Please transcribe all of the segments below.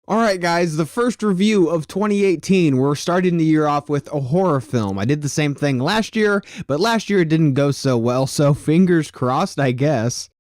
Alright guys, the first review of 2018. We're starting the year off with a horror film. I did the same thing last year, but last year it didn't go so well, so fingers crossed, I guess.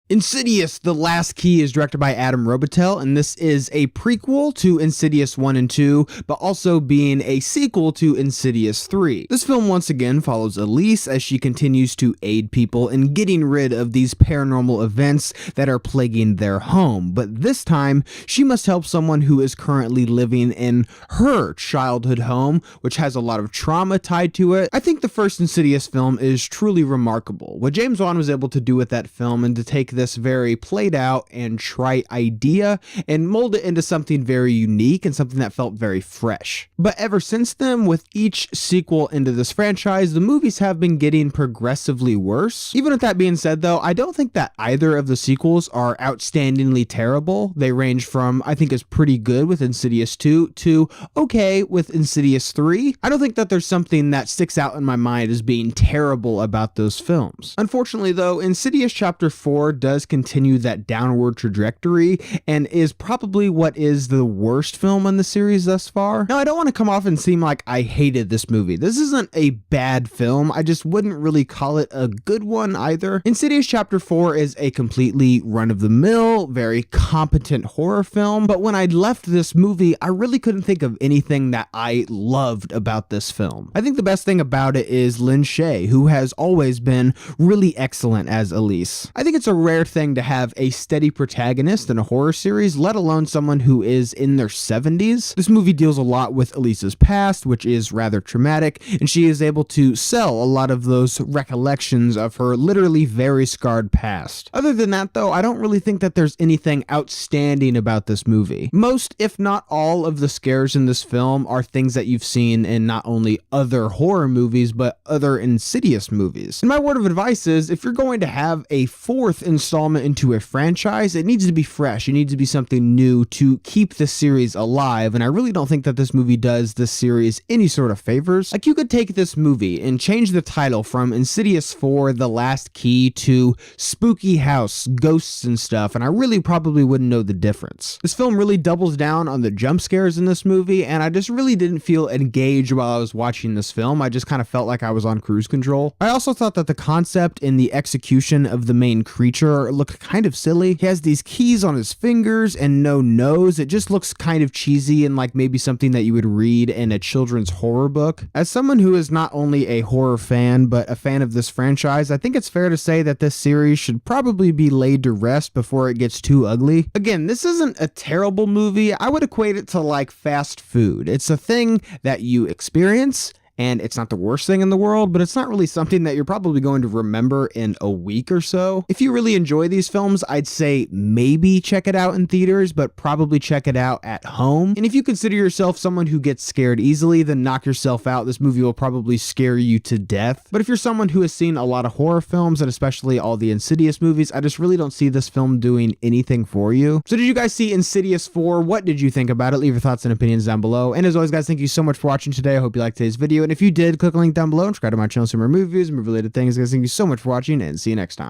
Insidious: The Last Key is directed by Adam Robitel, and this is a prequel to Insidious 1 and 2, but also being a sequel to Insidious 3. This film once again follows Elise as she continues to aid people in getting rid of these paranormal events that are plaguing their home, but this time she must help someone who is currently living in her childhood home, which has a lot of trauma tied to it. I think the first Insidious film is truly remarkable. What James Wan was able to do with that film and to take this very played out and trite idea and mold it into something very unique and something that felt very fresh. But ever since then, with each sequel into this franchise, the movies have been getting progressively worse. Even with that being said though, I don't think that either of the sequels are outstandingly terrible. They range from, I think, is pretty good with Insidious 2 to okay with Insidious 3. I don't think that there's something that sticks out in my mind as being terrible about those films. Unfortunately though, Insidious Chapter 4 does continue that downward trajectory and is probably what is the worst film in the series thus far. Now, I don't want to come off and seem like I hated this movie. This isn't a bad film. I just wouldn't really call it a good one either. Insidious Chapter 4 is a completely run-of-the-mill, very competent horror film, but when I left this movie, I really couldn't think of anything that I loved about this film. I think the best thing about it is Lin Shaye, who has always been really excellent as Elise. I think it's a rare thing to have a steady protagonist in a horror series, let alone someone who is in their 70s. This movie deals a lot with Elise's past, which is rather traumatic, and she is able to sell a lot of those recollections of her literally very scarred past. Other than that though, I don't really think that there's anything outstanding about this movie. Most, if not all, of the scares in this film are things that you've seen in not only other horror movies, but other Insidious movies. And my word of advice is, if you're going to have a fourth installment into a franchise, it needs to be fresh. It needs to be something new to keep the series alive, and I really don't think that this movie does this series any sort of favors. Like, you could take this movie and change the title from Insidious 4: The Last Key to Spooky House, Ghosts and Stuff, and I really probably wouldn't know the difference. This film really doubles down on the jump scares in this movie, and I just really didn't feel engaged while I was watching this film. I just kind of felt like I was on cruise control. I also thought that the concept and the execution of the main creature looked kind of silly. He has these keys on his fingers and no nose. It just looks kind of cheesy and like maybe something that you would read in a children's horror book. As someone who is not only a horror fan, but a fan of this franchise, I think it's fair to say that this series should probably be laid to rest before it gets too ugly. Again, this isn't a terrible movie. I would equate it to like fast food. It's a thing that you experience, and it's not the worst thing in the world, but it's not really something that you're probably going to remember in a week or so. If you really enjoy these films, I'd say maybe check it out in theaters, but probably check it out at home. And if you consider yourself someone who gets scared easily, then knock yourself out. This movie will probably scare you to death. But if you're someone who has seen a lot of horror films, and especially all the Insidious movies, I just really don't see this film doing anything for you. So did you guys see Insidious 4? What did you think about it? Leave your thoughts and opinions down below. And as always, guys, thank you so much for watching today. I hope you liked today's video. And if you did, click the link down below and subscribe to my channel for more movies and movie related things. Guys, thank you so much for watching, and see you next time.